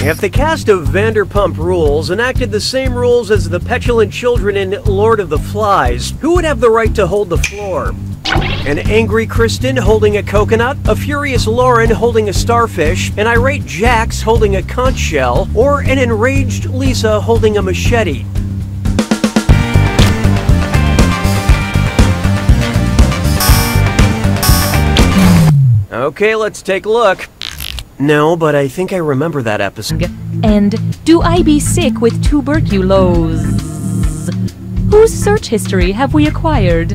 If the cast of Vanderpump Rules enacted the same rules as the petulant children in Lord of the Flies, who would have the right to hold the floor? An angry Kristen holding a coconut, a furious Lauren holding a starfish, an irate Jax holding a conch shell, or an enraged Lisa holding a machete? Okay, let's take a look. No, but I think I remember that episode. And do I be sick with tuberculosis? Whose search history have we acquired?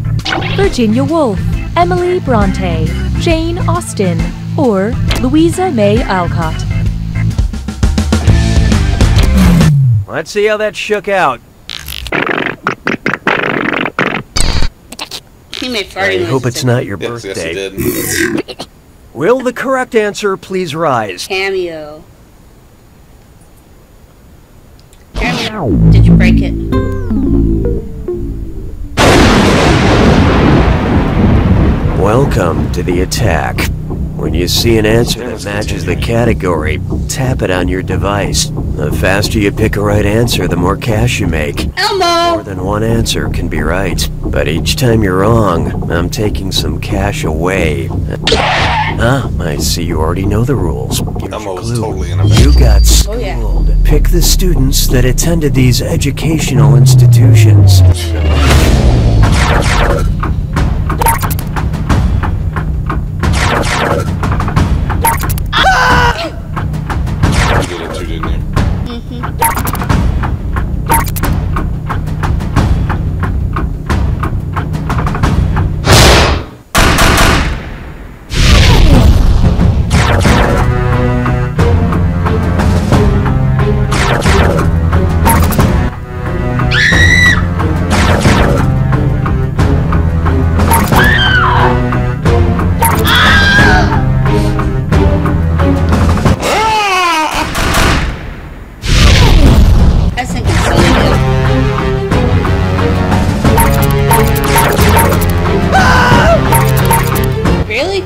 Virginia Woolf, Emily Bronte, Jane Austen, or Louisa May Alcott? Let's see how that shook out. I hope it's not your birthday. Yes, he did. Will the correct answer please rise? Cameo. Cameo. Did you break it? Welcome to the attack. When you see an answer that matches the category, tap it on your device. The faster you pick a right answer, the more cash you make. Elmo! More than one answer can be right, but each time you're wrong, I'm taking some cash away. Ah, I see you already know the rules. Here's Elmo your was clue. totally in a You got Oh, yeah. schooled. Pick the students that attended these educational institutions. You did it too, didn't you? I think it's so good. Really?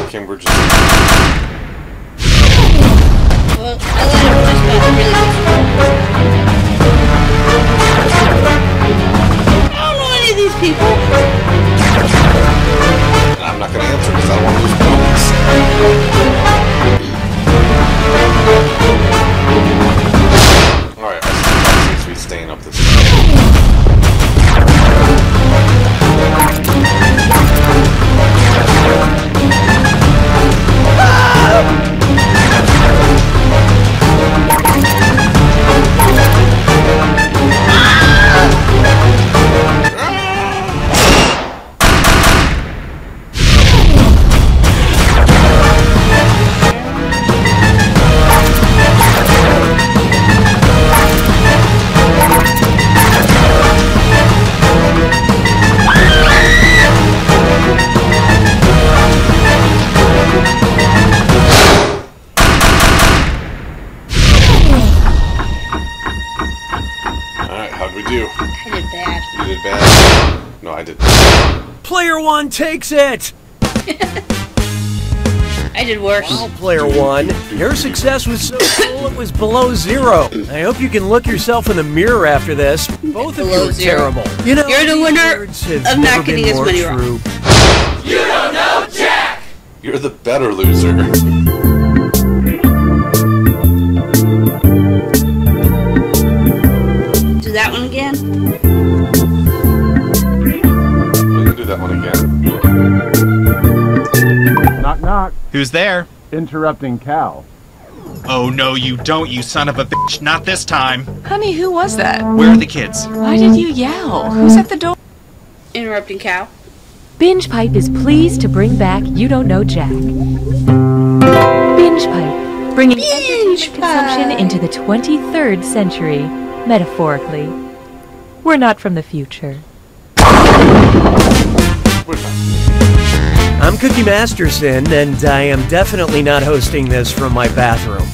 Cambridge. Well, I let it just go really I don't know any of these people. And I'm not going to answer because I don't want to lose points. Alright, I seems to be staying up this do? I did bad. You did bad? No, I did. Player one takes it! I did worse. Well, player one, your success was so cool it was below zero. I hope you can look yourself in the mirror after this. Both of you Below are zero. terrible. You know, You're the these winner words have of never not getting been as more many true. wrong. You don't know Jack! You're the better loser. Do that one again? We can do that one again. Knock knock. Who's there? Interrupting Cal. Oh, no, you don't, you son of a bitch. Not this time. Honey, who was that? Where are the kids? Why did you yell? Who's at the door? Interrupting cow. Binge Pipe is pleased to bring back You Don't Know Jack. Binge Pipe, bringing entertainment consumption into the 23rd century, metaphorically. We're not from the future. I'm Cookie Masterson, and I am definitely not hosting this from my bathroom.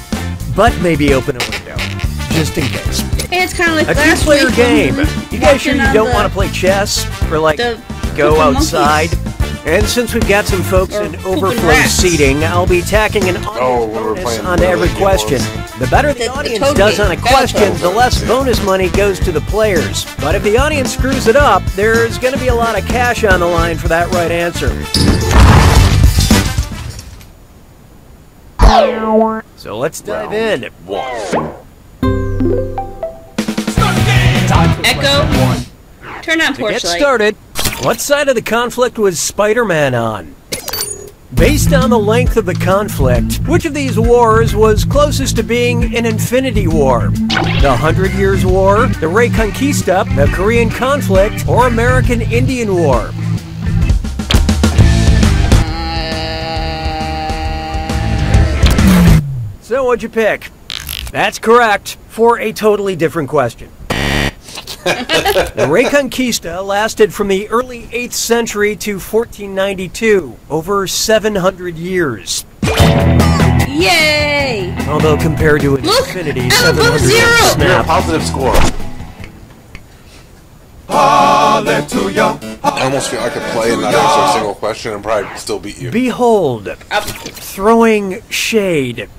But maybe open a window, just in case. Hey, it's kind of like A last two-player week game. when You guys sure walking you on don't the- want to play chess? Or like the go pooping outside? And since we've got some folks Or in pooping overflow rats. seating, I'll be tacking an Oh, we were bonus playing onto every really good question. ones. The better the The audience toad does game. on a Battle question, toad. the less bonus money goes to the players. But if the audience screws it up, there's going to be a lot of cash on the line for that right answer. So let's dive in. Echo. Turn on To porch get light. started, what side of the conflict was Spider-Man on? Based on the length of the conflict, which of these wars was closest to being an infinity war? The 100 Years' War, the Reconquista, the Korean conflict, or American Indian War? So what'd you pick? That's correct, for a totally different question. The Reconquista lasted from the early 8th century to 1492, over 700 years. Yay! Although compared to an Look, infinity, I'm 700 above is zero. You're a snap. positive score. Hallelujah. I almost feel I could play and not answer a single question and probably still beat you. Behold, Up. throwing shade.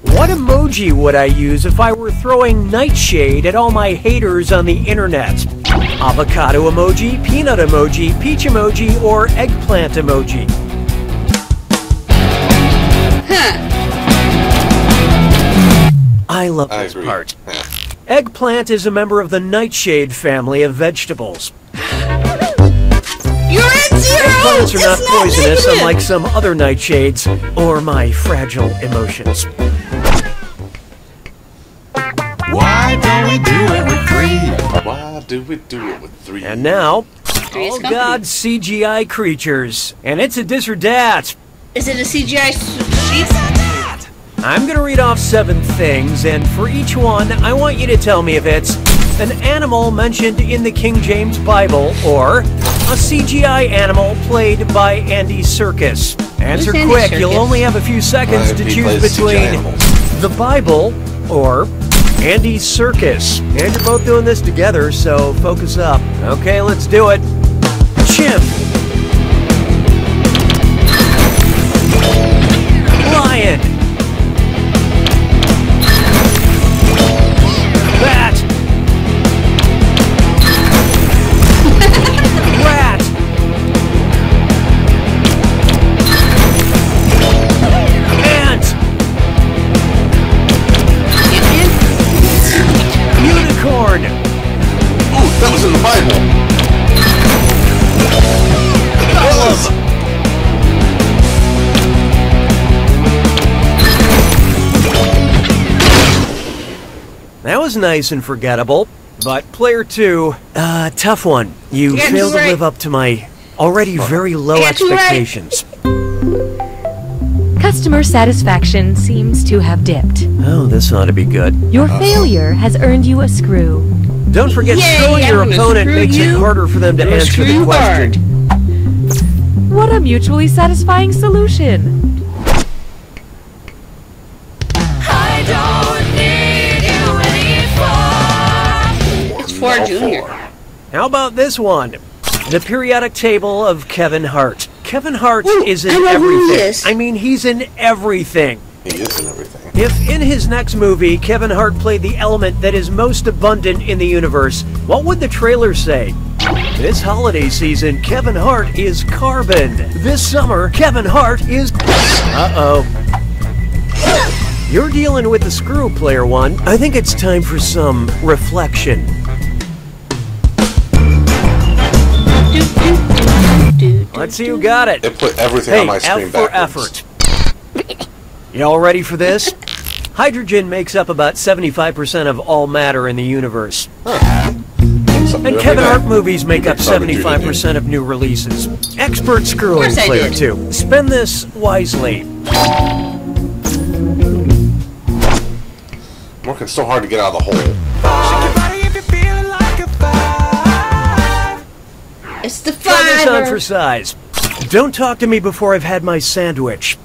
What emoji would I use if I were throwing nightshade at all my haters on the internet? Avocado emoji, peanut emoji, peach emoji, or eggplant emoji? I love I this agree. part. Yeah. Eggplant is a member of the nightshade family of vegetables. You're at zero! Eggplants are It's not poisonous, negative. unlike some other nightshades, or my fragile emotions. Why don't we do it with three? Why do we do it with three? And now, Three's all company. God's CGI creatures. And it's a dis or dat. Is it a CGI sheep? I'm gonna read off 7 things, and for each one, I want you to tell me if it's an animal mentioned in the King James Bible or a CGI animal played by Andy Serkis. Answer Andy quick, Serkis? you'll only have a few seconds to He choose plays CGI between animals. the Bible or Andy Serkis. And you're both doing this together, so focus up. Okay, let's do it. Chimp. Lion. Bat. Rat. Ant. Unicorn. Ooh, that was in the Bible. Golem. That was nice and forgettable. But player 2, tough one. You You got failed two to right. live up to my already very low I got two right. expectations. Customer satisfaction seems to have dipped. Oh, this ought to be good. Your failure has earned you a screw. Don't forget, Yay, screwing your I'm gonna opponent screw makes it you. harder for them to I'm gonna answer screw the you question. hard. What a mutually satisfying solution. It's for No, Junior. four. How about this one? The periodic table of Kevin Hart. Kevin Hart Ooh, is in I know who he everything. is. I mean, he's in everything. He is in everything. If in his next movie, Kevin Hart played the element that is most abundant in the universe, what would the trailer say? This holiday season, Kevin Hart is carbon. This summer, Kevin Hart is... Uh-oh. You're dealing with the screw, player 1. I think it's time for some reflection. Let's see who got it. It put everything Hey, on my screen F for backwards. effort. Y'all ready for this? Hydrogen makes up about 75% of all matter in the universe. Something And every Kevin day. Hart movies make up Something to do. 75% of new releases. Expert screwing, Of course I player did. 2. Spend this wisely. I'm working so hard to get out of the hole. It's the Try this on for fiver. size. Don't talk to me before I've had my sandwich.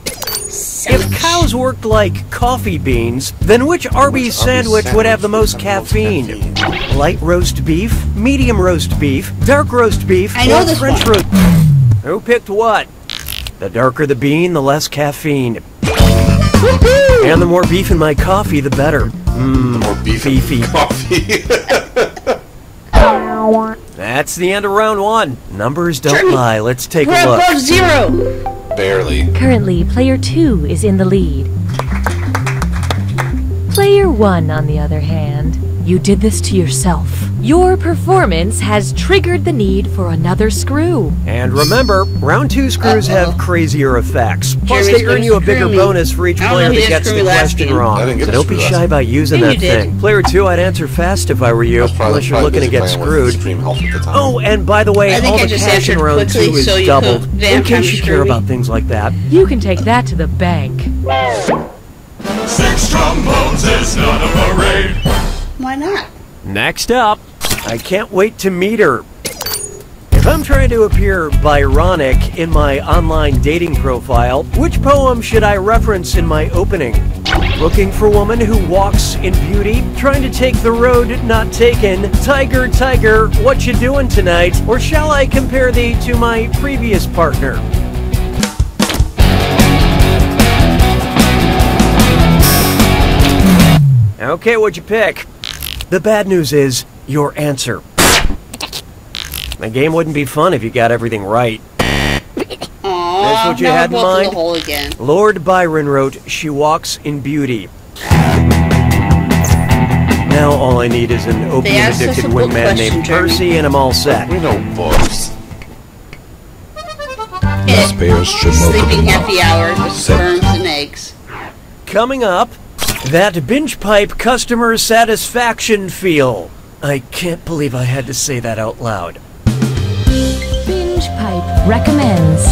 If cows worked like coffee beans, then which Arby's sandwich would have the most caffeine? Light roast beef, medium roast beef, dark roast beef, I know or this French one. roast? Who picked what? The darker the bean, the less caffeine. And the more beef in my coffee, the better. More beef in beefy. coffee. That's the end of round one. Numbers don't lie. Let's take We're a look. above 0. Barely. Currently, player 2 is in the lead. Player 1, on the other hand, you did this to yourself. Your performance has triggered the need for another screw. And remember, round 2 screws have crazier effects. Plus, Jeremy's they earn you a gonna bigger screw me. bonus for each I don't player know, he that did gets screw the me last question game. I wrong. didn't get So a don't be screw shy last about using Yeah, that you did. thing. Player 2, I'd answer fast if I were you, unless you're looking to get screwed. Extreme health at the time. Oh, and by the way, I think all I the just cash in answered round 2 quickly is so you doubled, could in vamp case time you care screw me. about things like that. You can take that to the bank. 6 trombones is not a parade. Why not? Next up, I can't wait to meet her. If I'm trying to appear Byronic in my online dating profile, which poem should I reference in my opening? Looking for woman who walks in beauty, trying to take the road not taken, tiger, tiger, what you doing tonight? Or shall I compare thee to my previous partner? Okay, what'd you pick? The bad news is, your answer. The game wouldn't be fun if you got everything right. Aww, That's what you now had in we're both mind? the hole again. Lord Byron wrote, "She walks in beauty." Now all I need is an asked us opium-addicted a book wingman named question, Jeremy. Percy, and I'm all set. We know books. Taxpayers should know Sleeping the happy hour with sperms and eggs. Coming up, that binge pipe customer satisfaction feel. I can't believe I had to say that out loud. Binge Pipe recommends.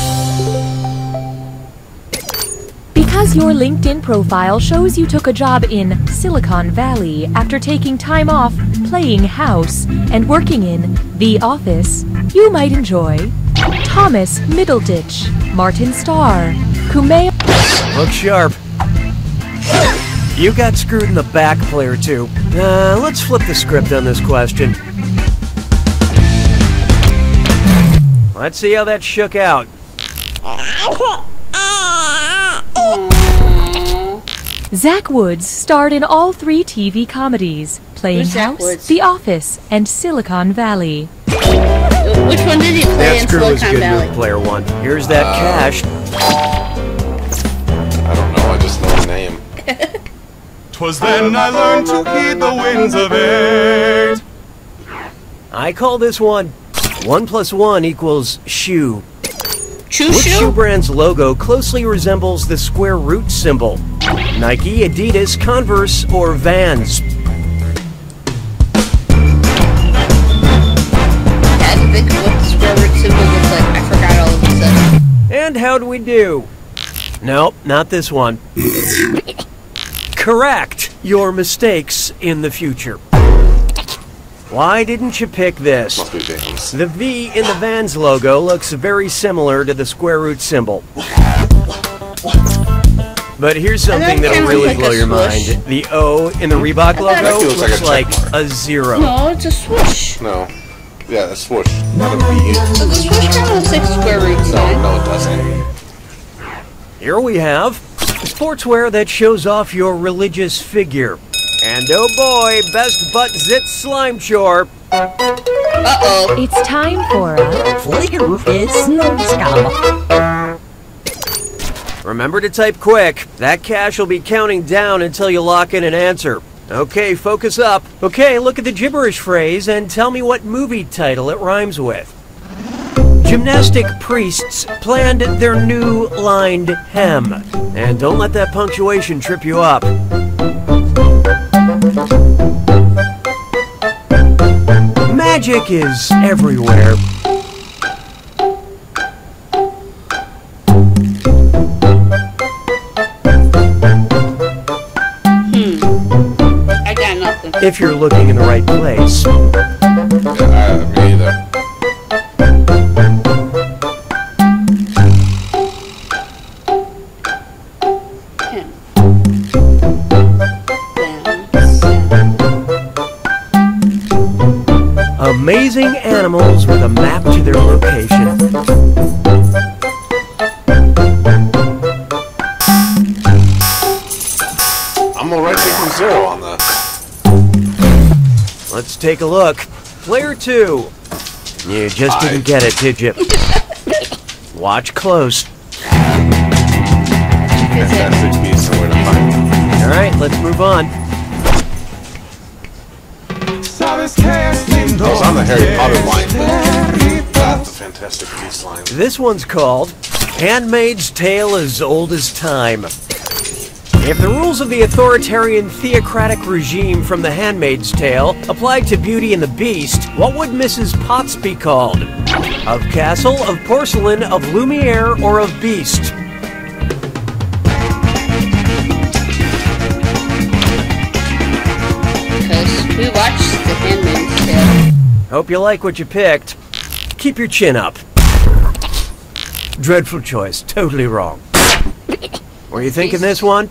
Because your LinkedIn profile shows you took a job in Silicon Valley after taking time off playing house and working in The Office, you might enjoy Thomas Middleditch, Martin Starr, Kumail. Look sharp. You got screwed in the back, player 2. Let's flip the script on this question. Let's see how that shook out. Zach Woods starred in all 3 TV comedies, Playing Who's Zach House, Woods? The Office, and Silicon Valley. Which one did he play That in screw was Silicon good Valley? move, player 1. Here's that cash. I don't know, I just know the name. 'Twas then I learned to heed the winds of age. I call this one 1 + 1 equals shoe. Choo Which shoe Choo? brand's logo closely resembles the square root symbol? Nike, Adidas, Converse, or Vans? I had to think of what the square root symbol looks like. I forgot all of a sudden. And how'd we do? Nope, not this one. Correct your mistakes in the future. Why didn't you pick this? Must be Vans. The V in the Vans logo looks very similar to the square root symbol. But here's something that that'll kinda really like blow a your swoosh. mind. The O in the Reebok logo That feels like a looks like check mark. a 0. No, it's a swoosh. No. Yeah, a swoosh. Not a V. So the swoosh kind of looks like square root No, sign. no, it doesn't. Here we have sportswear that shows off your religious figure. And oh boy, best butt zit slime chore. Uh-oh. It's time for a Remember to type quick. That cash will be counting down until you lock in an answer. Okay, focus up. Okay, look at the gibberish phrase and tell me what movie title it rhymes with. Gymnastic priests planned their new lined hem. And don't let that punctuation trip you up. Magic is everywhere. I got nothing. If you're looking in the right place. Me either. animals with a map to their location. I'm already taking 0 on that. Let's take a look. Player 2. You just didn't get it, did you? Watch close. Fantastic Beasts and Where to Find Them. Alright, let's move on. I was on the Harry Potter line, but not the Fantastic Beasts line. This one's called Handmaid's Tale as Old as Time. If the rules of the authoritarian theocratic regime from The Handmaid's Tale applied to Beauty and the Beast, what would Mrs. Potts be called? Of Castle, of Porcelain, of Lumiere, or of Beast? Because we watched The Handmaid's Tale. Hope you like what you picked. Keep your chin up. Dreadful choice. Totally wrong. Were you thinking this one?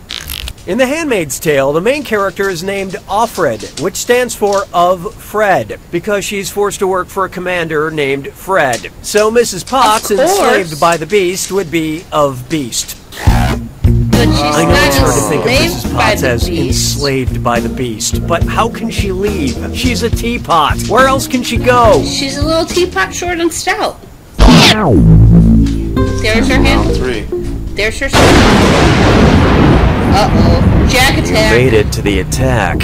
In The Handmaid's Tale, the main character is named Offred, which stands for Of Fred, because she's forced to work for a commander named Fred. So Mrs. Potts, enslaved by the Beast, would be Of Beast. But she's I know it's hard to think of enslaved Mrs. by Potts the as Beast. enslaved by the Beast, but how can she leave? She's a teapot. Where else can she go? She's a little teapot, short and stout. There's her hand. 3. There's her sword. Uh-oh. Jack attack. Made it to the attack.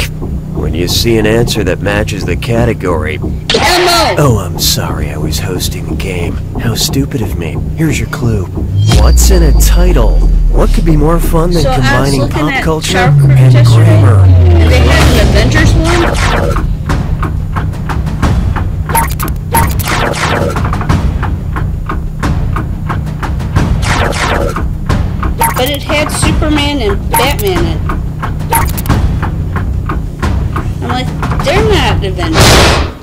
When you see an answer that matches the category. Elmo! Oh, I'm sorry, I was hosting the game. How stupid of me. Here's your clue. What's in a title? What could be more fun than So I was combining looking pop at culture Shark and Crypt yesterday, grammar? and they had an Avengers one. But it had Superman and Batman in it. I'm like, they're not Avengers.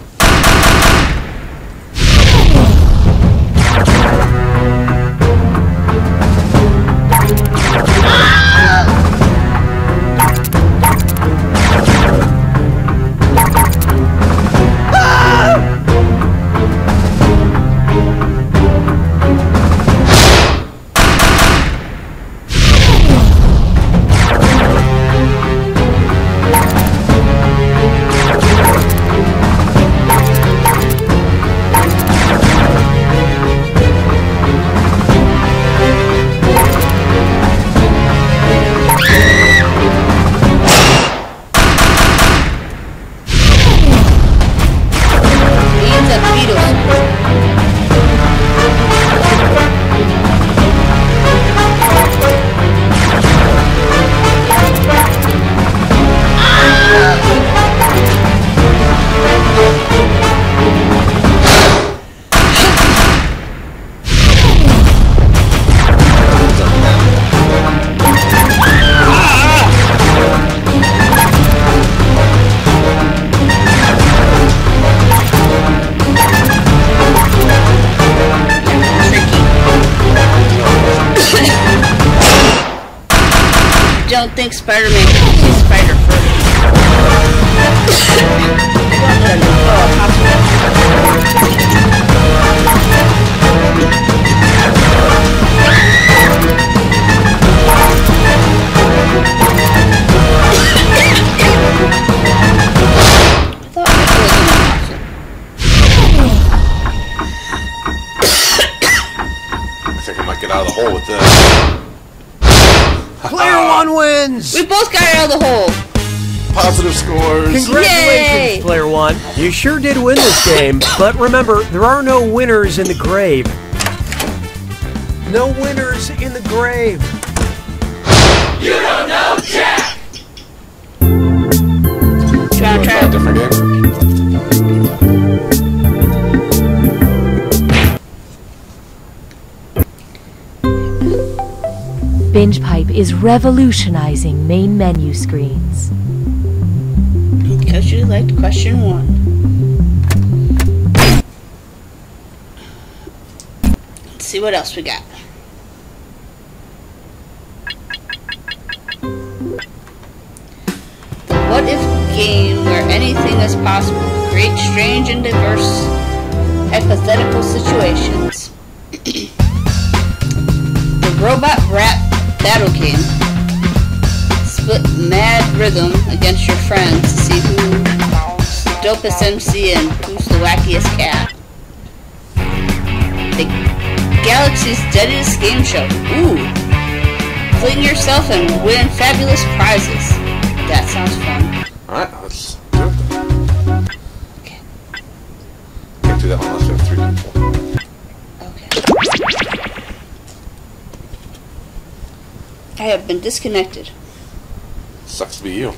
Don't think Spider-Man can see Spider first. I think I might get out of the hole with this. Player 1 wins! We both got out of the hole. Positive scores. Congratulations, Yay! Player 1. You sure did win this game, but remember, there are no winners in the grave. No winners in the grave. You don't know Jack! Try Try a different game. Binge Pipe is revolutionizing main menu screens. Because you liked question 1. Let's see what else we got. The what if game where anything is possible. Great, strange, and diverse hypothetical situations. The robot rap battle game. Split mad rhythm against your friends to see who's the dopest MC and who's the wackiest cat. The Galaxy's deadliest game show. Ooh. Fling yourself and win fabulous prizes. That sounds fun. Alright, let's do it then. Okay. Can't do that one unless we have 3 people. Okay. I have been disconnected. Sucks to be you.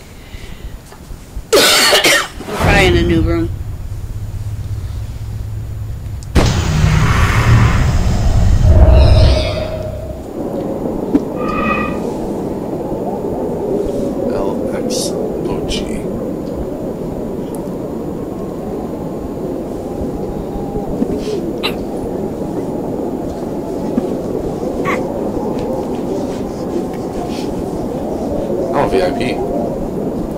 I'm probably in a new room. VIP.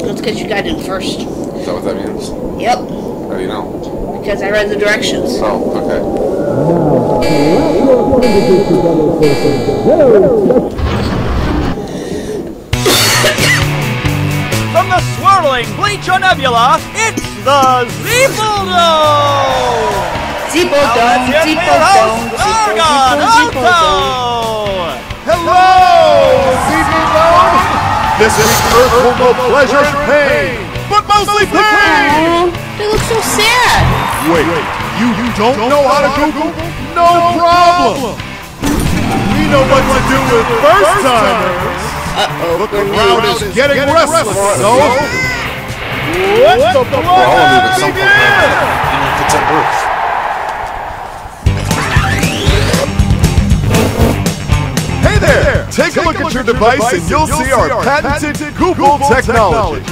That's because you got in first. Is that what that means? Yep. How do you know? Because I read the directions. Oh, okay. From the swirling Bleacher Nebula, it's the Zeeple-Dome! Zeeple-Dome, Zeeple-Dome, Zeeple-Dome! Hello, Zeeple-Dome! This week's Earth will know pleasure and pain, but mostly pain! They look so sad! Wait, you don't know how to Google? No problem! We know what to do with first-timers! Uh-oh, But the crowd is getting restless, so... Let the blood Even if it's at Earth. Hey there! Take a look at your device and you'll see our patented Google technology.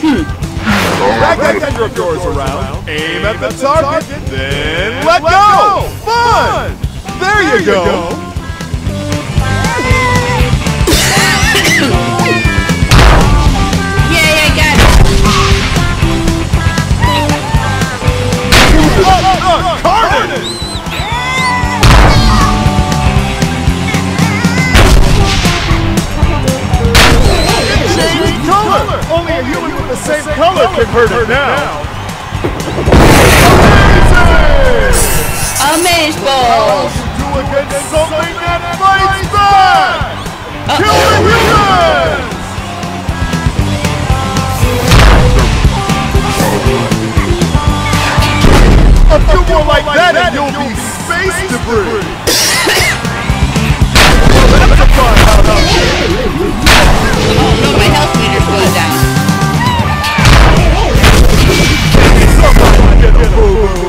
Drag that finger of yours around, aim at the target, then let go! Fun! There you go! Yay, I got it! Carnage! Only a human with the same color can hurt it now. Amaze balls! Do against something that fights back! Kill the humans! A few more like that and you'll be space debris! That's a fun how Oh no, my health meter's going down. somebody get a boo-boo!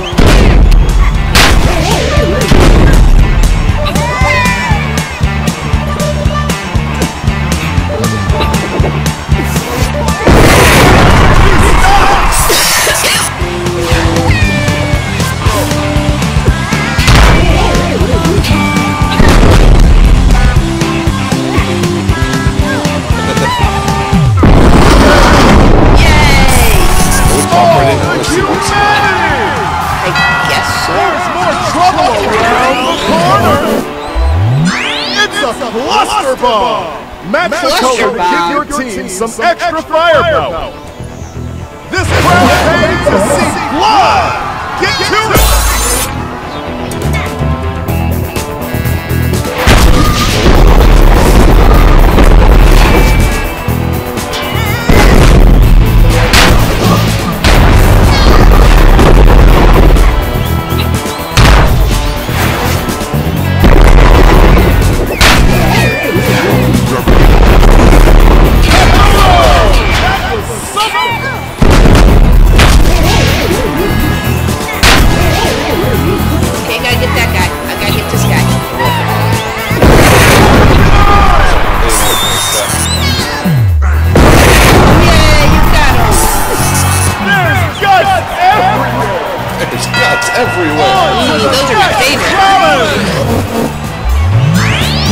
Cluster bomb! Match the color to give your team some extra firepower! This crowd paid to see blood! Get to it!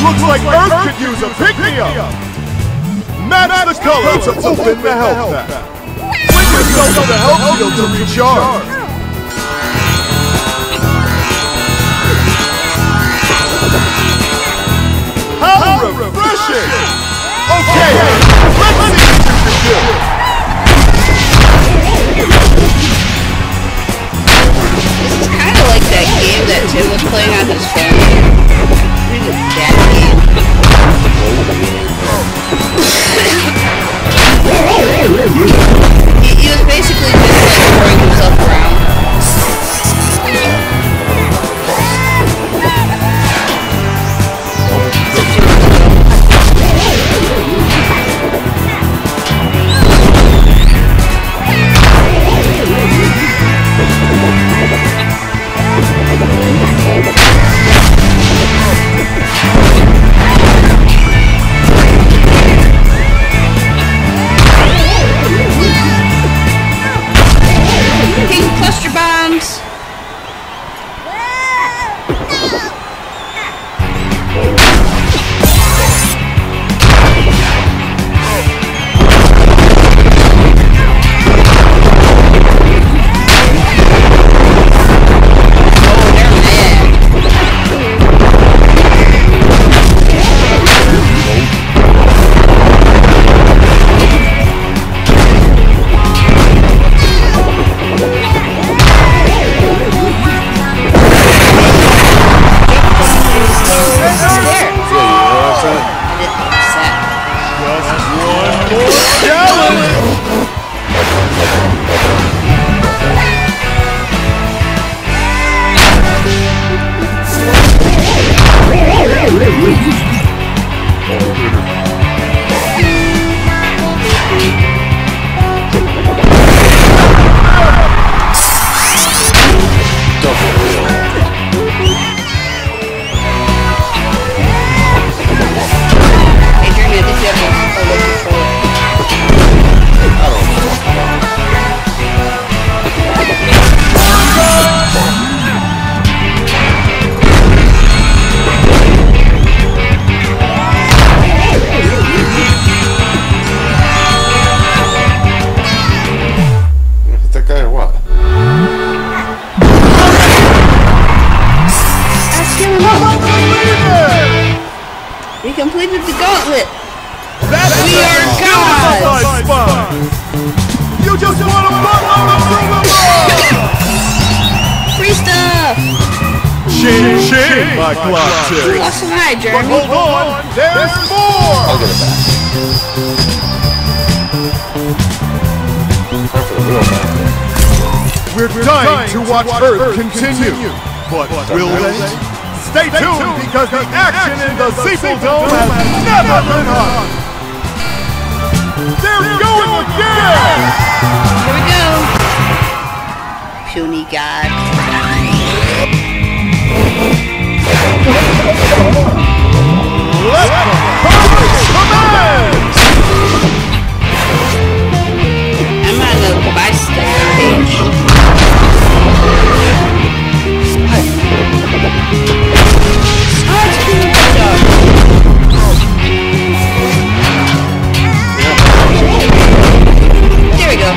Looks like Earth could use a pick-me-up! Match the color to open the health pack! Bring yourself to the health field to recharge! because it was playing on his phone. Really bad game. He was basically just like throwing himself around. Cluster bombs! We completed the gauntlet! We are gods! You just want to Free stuff! Shame, my clock tick. You lost an eye, But Jeremy. hold on, there's more! I'll get it back. Time for the real man. We're dying to watch Earth continue. But will they? Stay tuned because the action in the Sequel Dome has never been hot. They're going again! Here we go. Puny God. Let the powers commence! I'm on the bystander page. There we go.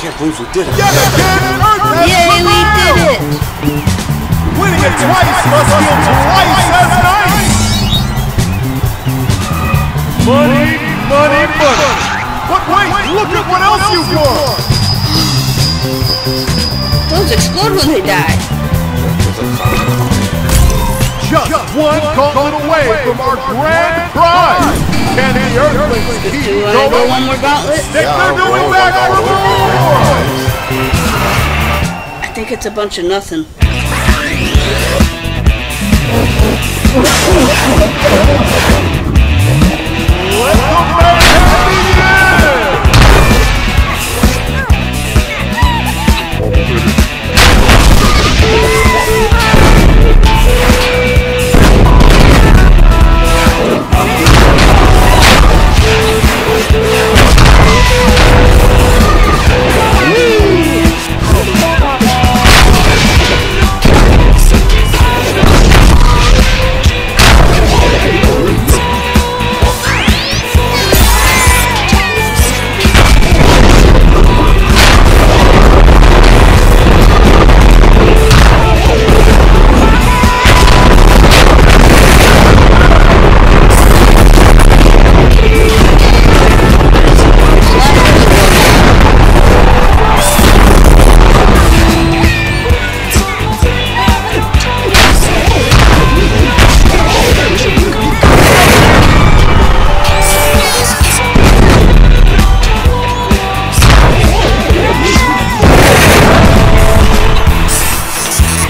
can't believe we did it. Yay, we did it! Winning it twice must feel twice as nice! Money, money, money! But wait, look at what else you've won! Those explode when they die. Just one gauntlet away from our grand prize! Can the Earthlings keep Wanna go going? one more gauntlet? Stick their doing back for more! I think it's a bunch of nothing. Let the mayhem begin!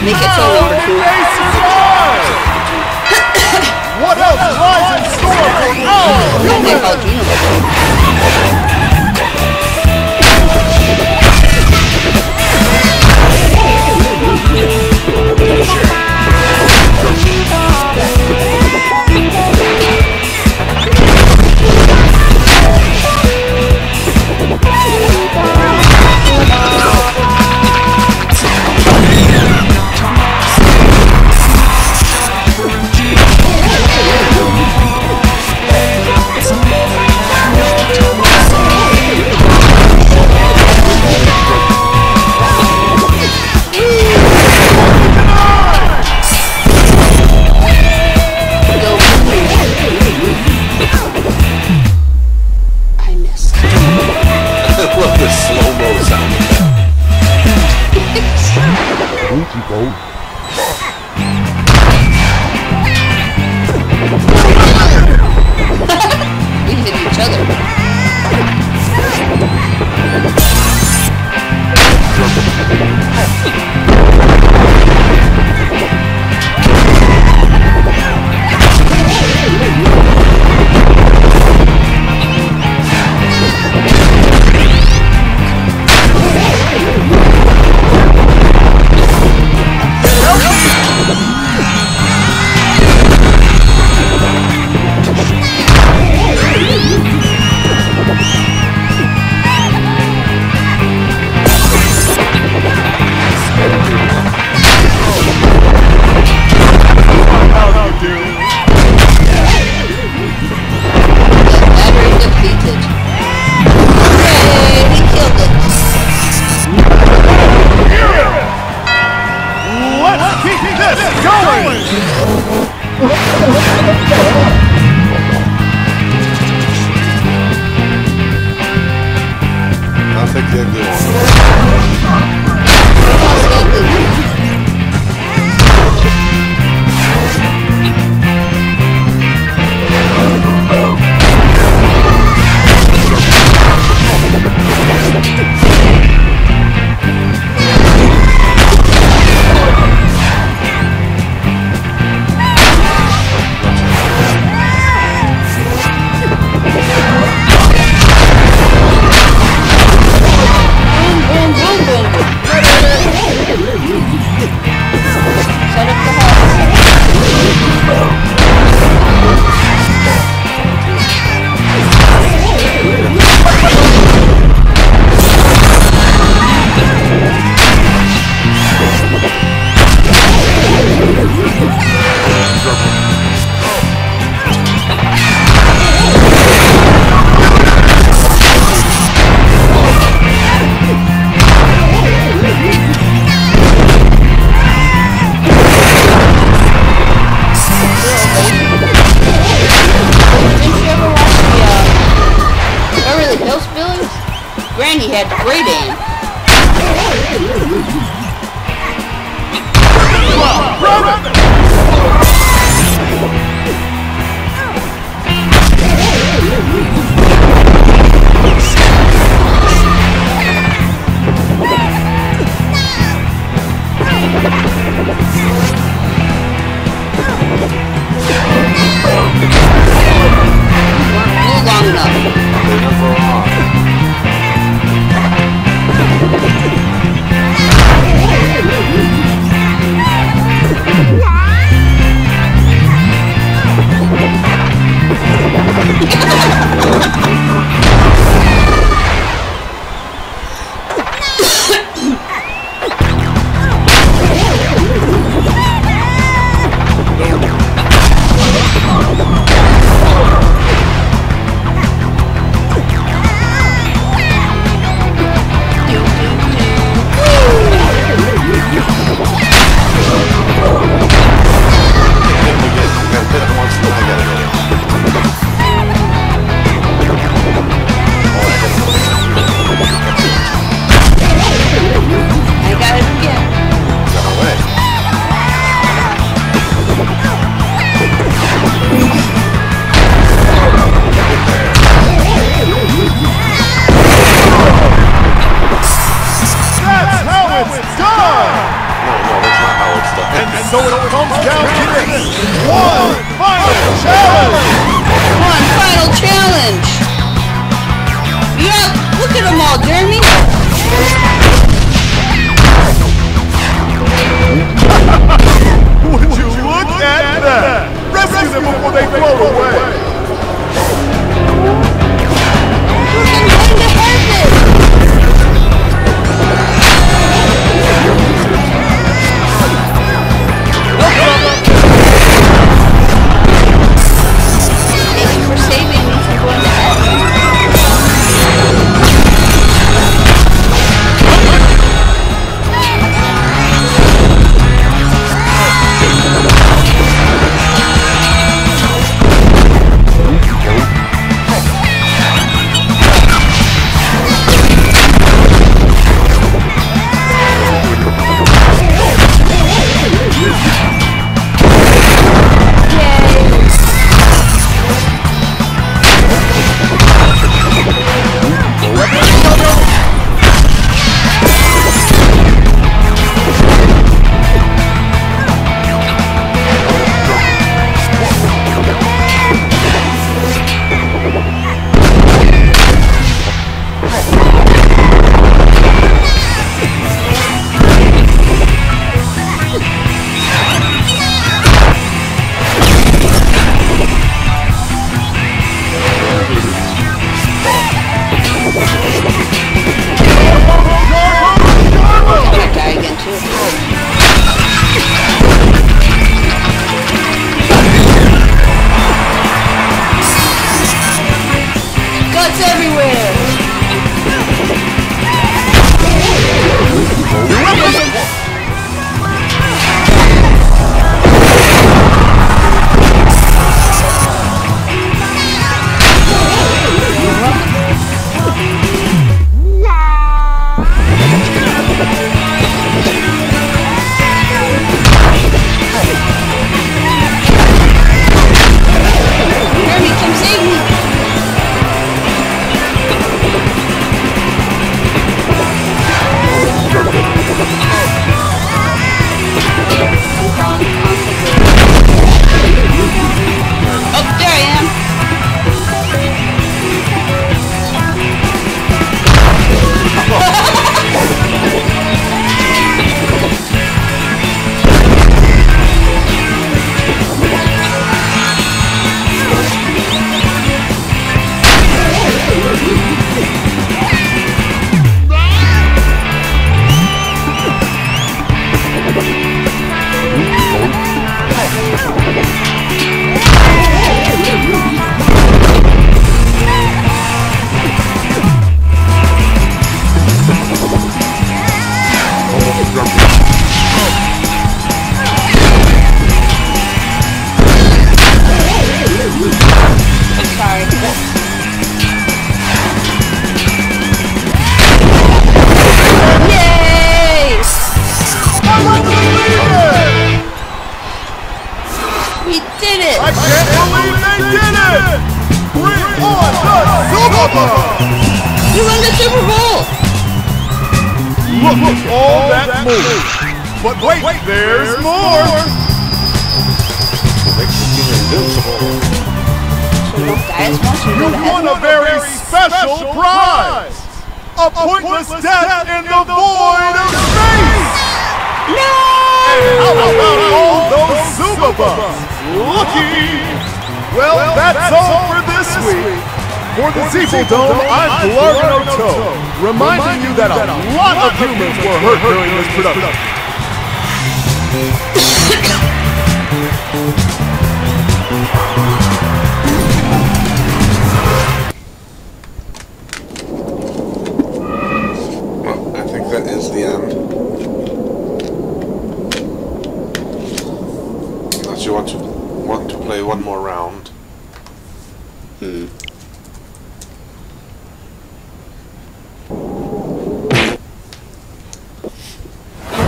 Make it so wonderful. What else lies in store for We hit each other. I think they're good. Granny had great aim. Long enough. So it comes down to this. One final challenge! One final challenge! Yeah, look at them all, Jeremy! Would you look at that? Rescue them before they float away! We're going to heaven! Thank you for saving me from going to heaven. You won the Super Bowl! Look, all that moves. But wait, there's more! Makes the team invincible. So guys want you to go to You won heaven? a very special prize! A pointless death in the void of space! No! How about all those Zubabas? Lucky! Well, that's all for this week. For the Zeeple Dome, I'm Blargano, reminding you that a lot of humans were hurt during this production. Well, I think that is the end. Unless you want to play one more round.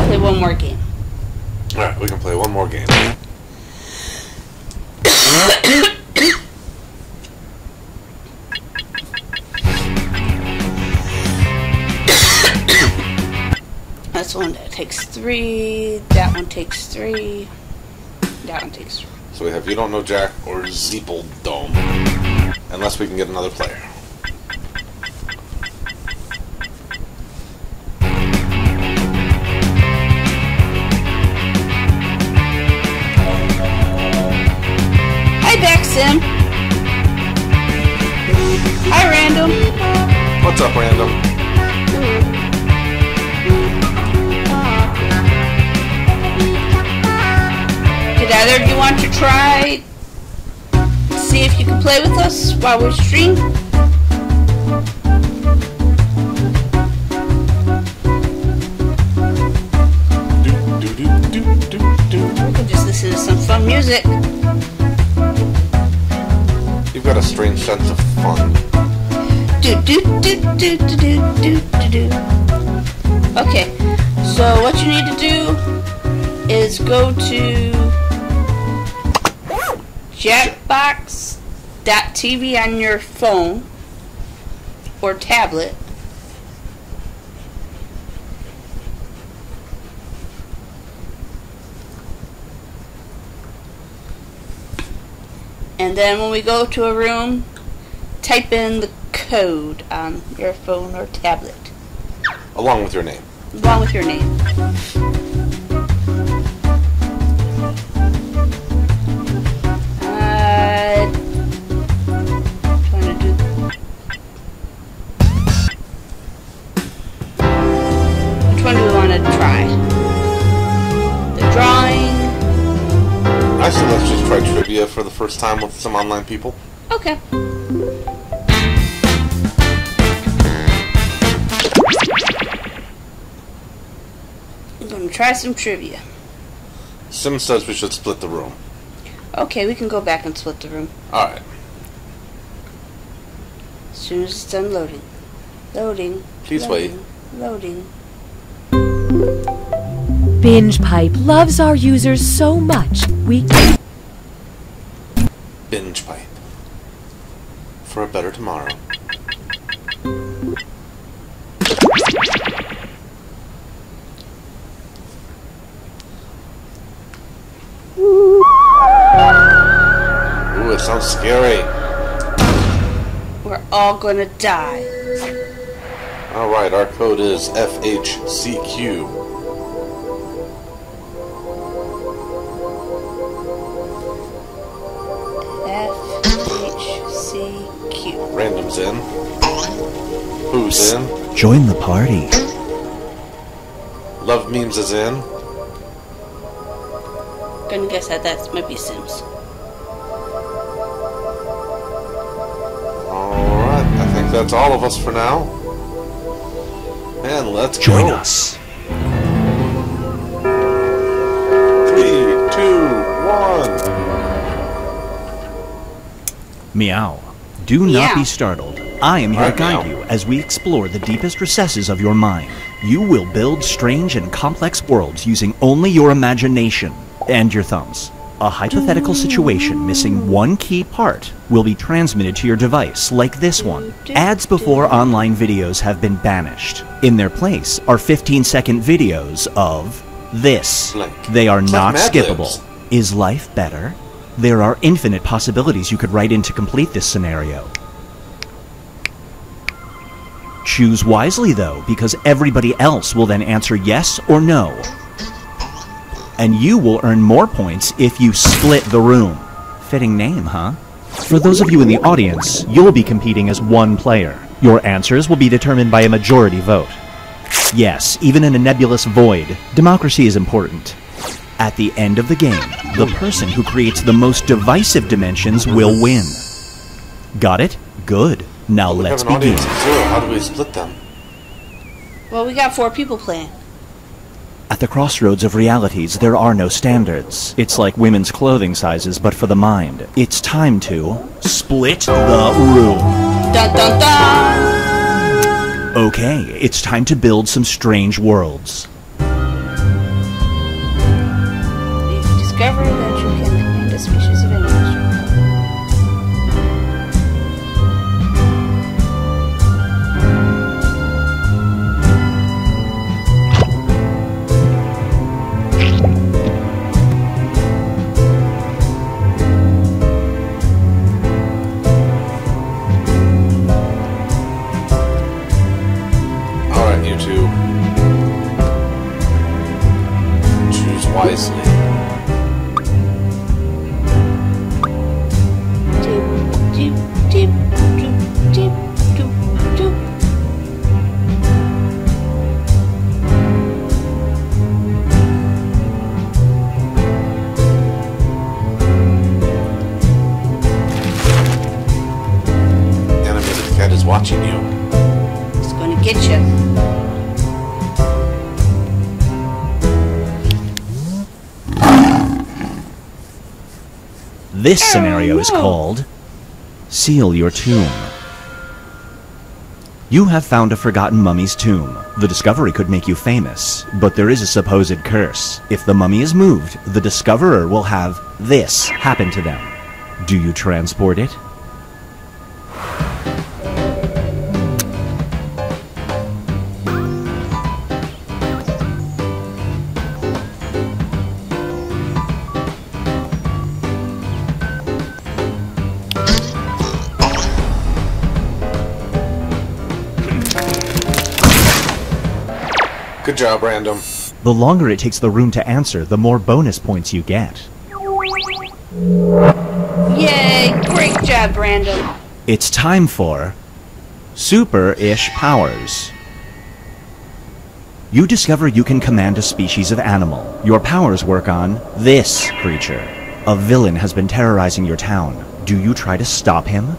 Play one more game. Alright, we can play one more game. That's the one that takes 3. That one takes 3. That one takes 3. So we have You Don't Know Jack or Zeeple Dome. Unless we can get another player. Hi, Sim. Hi, Random. What's up, Random? Did either of you want to try, see if you can play with us while we stream? We can just listen to some fun music. You've got a strange sense of fun. Okay, so what you need to do is go to Jackbox.tv on your phone or tablet. And then when we go to a room, type in the code on your phone or tablet. Along with your name. Along with your name. Trying to do. Which one do we want to try? The drawing. I say let's just try trivia for the first time with some online people. Okay. I'm going to try some trivia. Sim says we should split the room. Okay, we can go back and split the room. Alright. As soon as it's done loading. Loading. Please loading, wait. Loading. Binge Pipe loves our users so much, we... Binge Pipe. For a better tomorrow. Ooh, it sounds scary. We're all gonna die. Alright, our code is FHCQ. FHCQ. Random's in. Who's in? Join the party. Love Memes is in. Gonna guess that might be Sims. Alright, I think that's all of us for now. And let's join go. us. 3, 2, 1. Meow. Do not Meow. be startled. I am here to guide you as we explore the deepest recesses of your mind. You will build strange and complex worlds using only your imagination and your thumbs. A hypothetical situation missing one key part will be transmitted to your device, like this one. Ads before online videos have been banished. In their place are 15-second videos of this. They are not skippable. Is life better? There are infinite possibilities you could write in to complete this scenario. Choose wisely, though, because everybody else will then answer yes or no. And you will earn more points if you split the room. Fitting name, huh? For those of you in the audience, you'll be competing as one player. Your answers will be determined by a majority vote. Yes, even in a nebulous void, democracy is important. At the end of the game, the person who creates the most divisive dimensions will win. Got it? Good. Now We let's have an begin. audience of 0. How do we split them? Well, we got 4 people playing. At the crossroads of realities, there are no standards. It's like women's clothing sizes, but for the mind. It's time to split the room. Dun dun dun! Okay, it's time to build some strange worlds. You've discovered that you can command a species of animals. wisely. Animated cat is watching you. It's gonna get you. This scenario is called Seal Your Tomb. You have found a forgotten mummy's tomb. The discovery could make you famous, but there is a supposed curse. If the mummy is moved, the discoverer will have this happen to them. Do you transport it? Good job, Random. The longer it takes the room to answer, the more bonus points you get. Yay! Great job, Random. It's time for Super-ish Powers. You discover you can command a species of animal. Your powers work on this creature. A villain has been terrorizing your town. Do you try to stop him?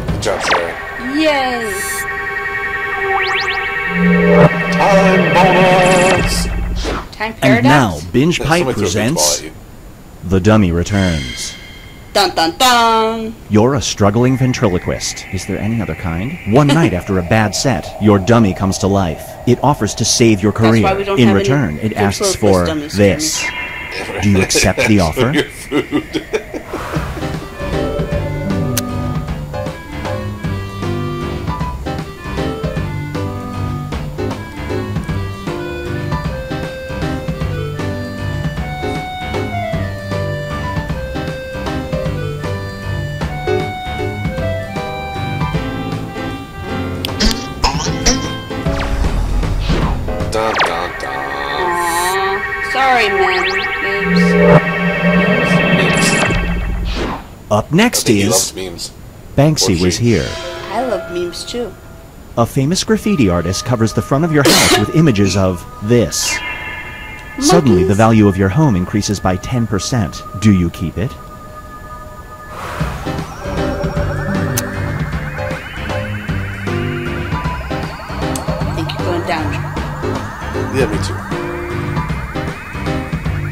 Good job, Sarah. Yay! Time bonus! Time paradox? And now, Binge Yeah, Pipe somebody threw a beach ball presents at you. The Dummy Returns. Dun dun dun! You're a struggling ventriloquist. Is there any other kind? One night after a bad set, your dummy comes to life. It offers to save your That's career. why we don't In have return, any it asks ventriloquist for dummies, this. Do you accept the offer? Your food. Dun dun dun. Aww. Sorry, man. Up I next think he is loves memes. Banksy Or was she. here. I love memes too. A famous graffiti artist covers the front of your house with images of this. Suddenly, the value of your home increases by 10%. Do you keep it? I think you're going down. Yeah, me too.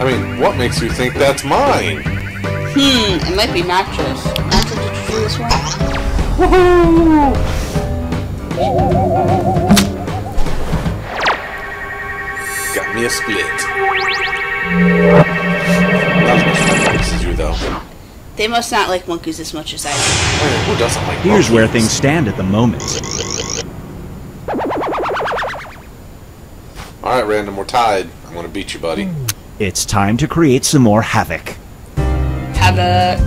I mean, what makes you think that's mine? It might be nachos. Nacho, did you do this one? Woohoo! Got me a split. Not as much fun as you, though. They must not like monkeys as much as I do. Oh, who doesn't like Here's where monkeys? things stand at the moment. Alright, Random, we're tied. I'm gonna beat you, buddy. It's time to create some more havoc. Havoc.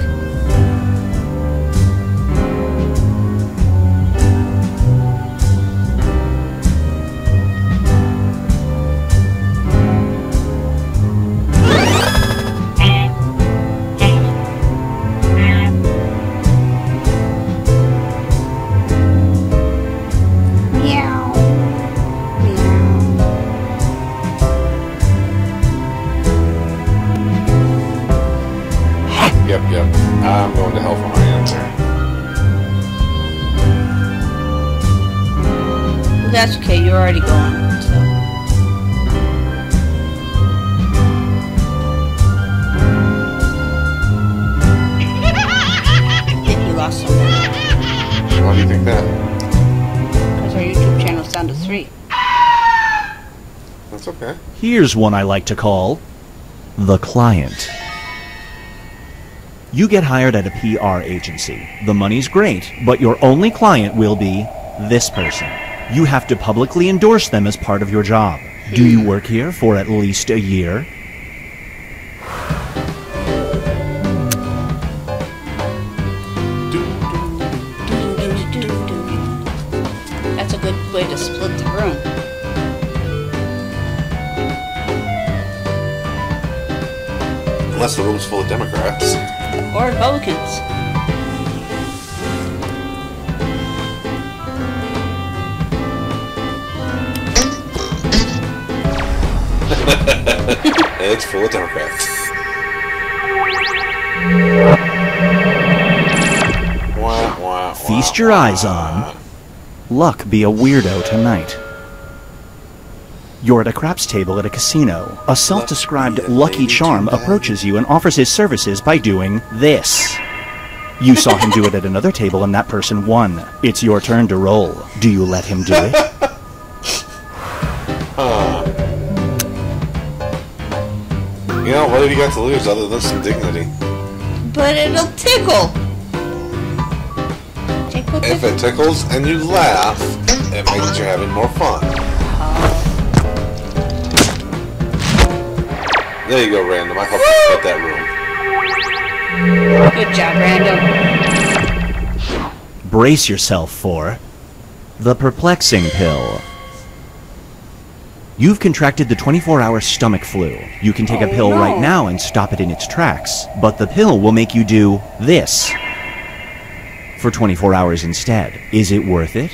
Meow. Yep. I'm going to hell for my answer. Well, that's okay. You're already going. So. I think we lost something. Why do you think that? Because our YouTube channel's down to 3. That's okay. Here's one I like to call The Client. You get hired at a PR agency. The money's great, but your only client will be this person. You have to publicly endorse them as part of your job. Do you work here for at least a year? That's a good way to split the room. Unless the room's full of Democrats. Or Republicans. It's full of Democrats. Wah, wah, Feast your eyes on Luck be a weirdo tonight. You're at a craps table at a casino. A self-described Lucky Charm approaches you and offers his services by doing this. You saw him do it at another table and that person won. It's your turn to roll. Do you let him do it? You know, what have you got to lose other than some dignity? But it'll tickle. Tickle, tickle. If it tickles and you laugh, it means you're having more fun. There you go, Random. I hope you get that room. Good job, Random. Brace yourself for the perplexing pill. You've contracted the 24-hour stomach flu. You can take a pill right now and stop it in its tracks, but the pill will make you do this for 24 hours instead. Is it worth it?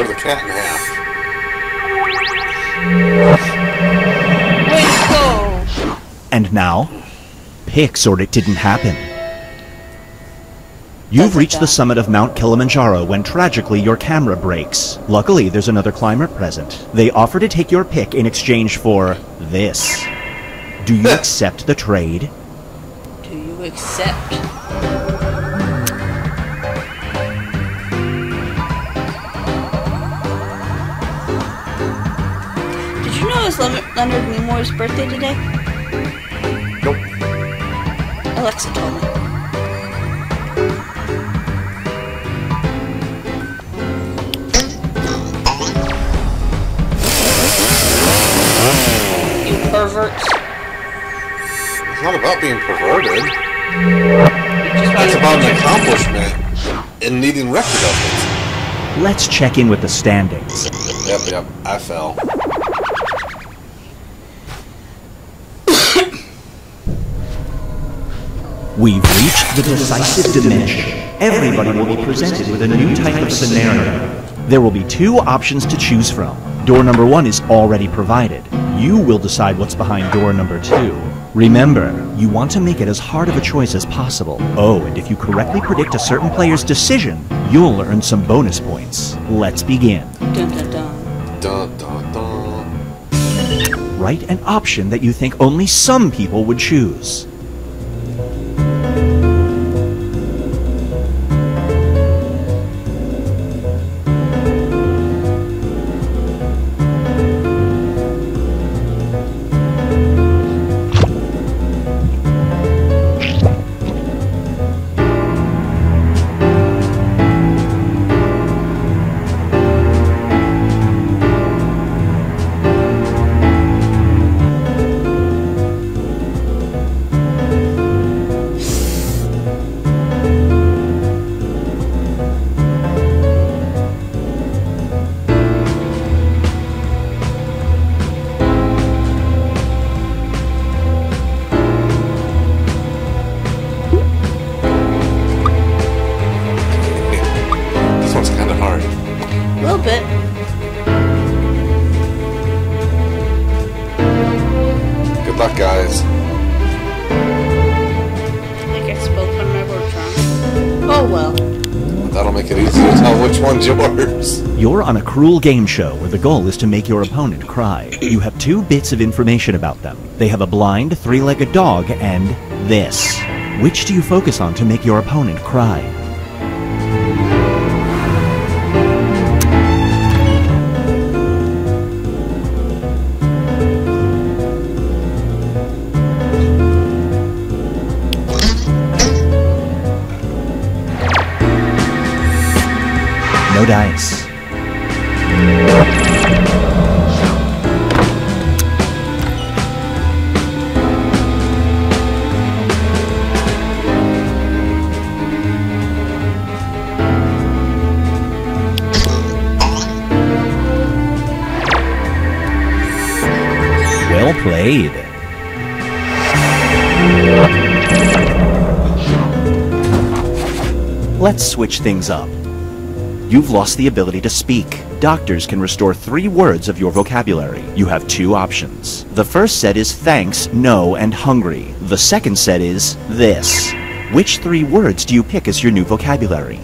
The cat in half. And now, pics or it didn't happen. You've reached the summit of Mount Kilimanjaro when tragically your camera breaks. Luckily, there's another climber present. They offer to take your pic in exchange for this. Do you accept the trade? Do you accept? Did you know it's Leonard Nimoy's birthday today? Nope. Alexa told me. You perverts. It's not about being perverted. It's about an accomplishment and needing record of it. Let's check in with the standings. Yep, I fell. We've reached the decisive dimension. Everybody will be presented with a new type of scenario. There will be two options to choose from. Door number 1 is already provided. You will decide what's behind door number 2. Remember, you want to make it as hard of a choice as possible. Oh, and if you correctly predict a certain player's decision, you'll earn some bonus points. Let's begin. Dun, dun, dun. Dun, dun, dun. Write an option that you think only some people would choose. well. That'll make it easy to tell which one's yours. You're on a cruel game show where the goal is to make your opponent cry. You have 2 bits of information about them. They have a blind, 3-legged dog and this. Which do you focus on to make your opponent cry? No dice. Well played. Let's switch things up. You've lost the ability to speak. Doctors can restore 3 words of your vocabulary. You have 2 options. The first set is thanks, no, and hungry. The second set is this. Which 3 words do you pick as your new vocabulary?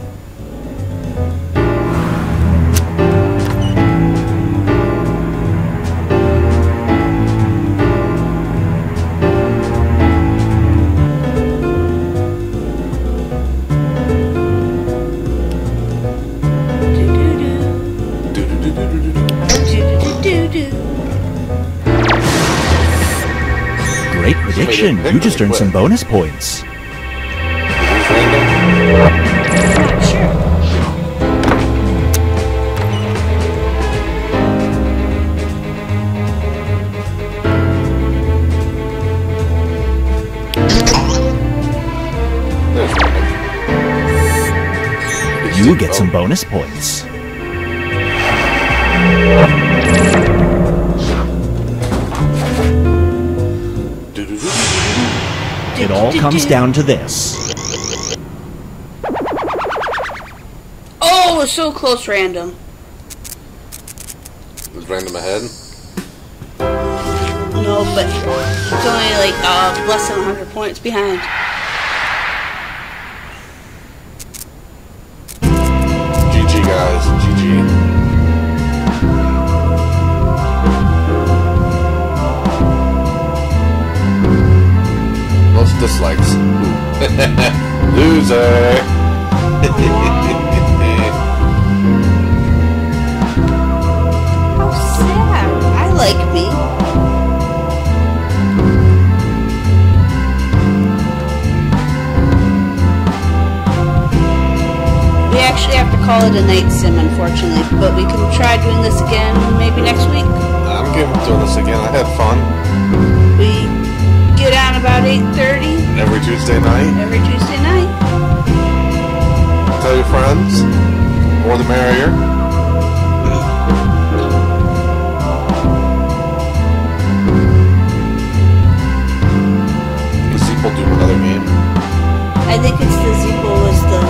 Great prediction. You just earned some bonus points. You get some bonus points. It all comes down to this. Oh, it was so close, random. Was random ahead? No, but it's only like less than 100 points behind. GG, guys. GG. Most dislikes. Loser. How sad. I like me. We actually have to call it a night sim, unfortunately, but we can try doing this again maybe next week. I'm game with doing this again. I had fun. We get on about 8:30. Every Tuesday night. Every Tuesday night. Tell your friends. More the merrier. The sequel do another game. I think it's the sequel was the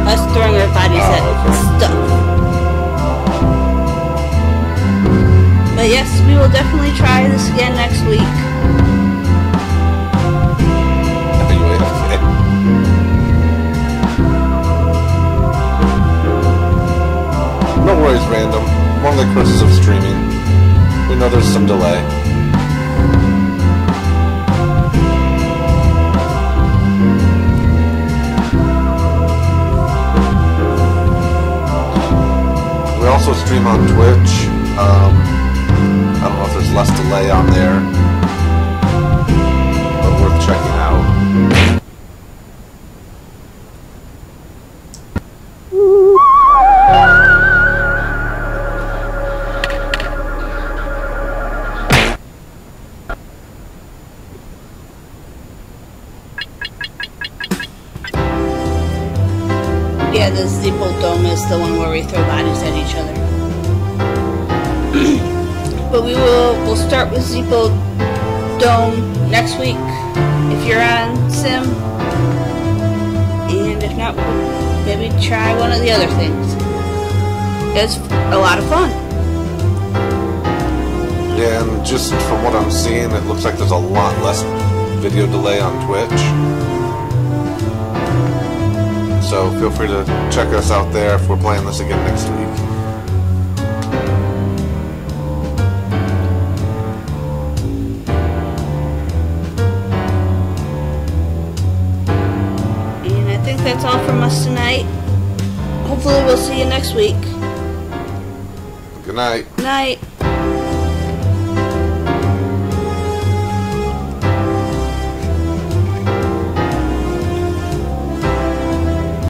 us throwing our bodies at stuff. But yes, we will definitely try this again next week. Anyway, okay. No worries, random. One of the curses of streaming. We know there's some delay. We also stream on Twitch. I don't know if there's less delay on there, but worth checking out. Yeah, the Zeeple Dome is the one where we throw bodies at each other. But we'll start with Zeeple Dome next week if you're on Sim. And if not, we'll maybe try one of the other things. It's a lot of fun. Yeah, and just from what I'm seeing, it looks like there's a lot less video delay on Twitch. So feel free to check us out there if we're playing this again next week. And I think that's all from us tonight. Hopefully we'll see you next week. Good night. Night.